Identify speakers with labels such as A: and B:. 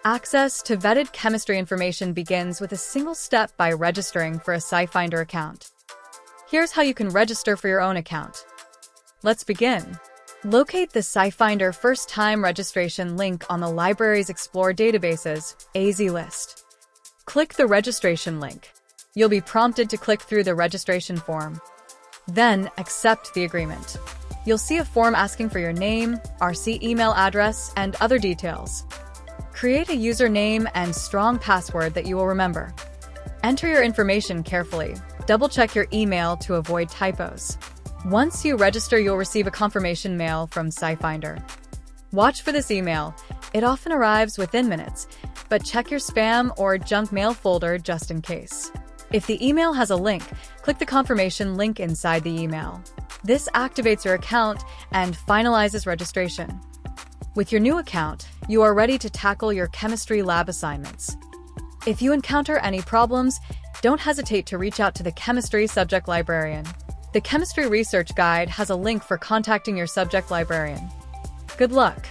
A: Access to vetted chemistry information begins with a single step by registering for a SciFinder account. Here's how you can register for your own account. Let's begin. Locate the SciFinder first-time registration link on the library's Explore Databases AZ list. Click the registration link. You'll be prompted to click through the registration form. Then, accept the agreement. You'll see a form asking for your name, RC email address, and other details. Create a username and strong password that you will remember. Enter your information carefully. Double-check your email to avoid typos. Once you register, you'll receive a confirmation mail from SciFinder. Watch for this email. It often arrives within minutes, but check your spam or junk mail folder just in case. If the email has a link, click the confirmation link inside the email. This activates your account and finalizes registration. With your new account, you are ready to tackle your chemistry lab assignments. If you encounter any problems, don't hesitate to reach out to the chemistry subject librarian. The Chemistry Research Guide has a link for contacting your subject librarian. Good luck!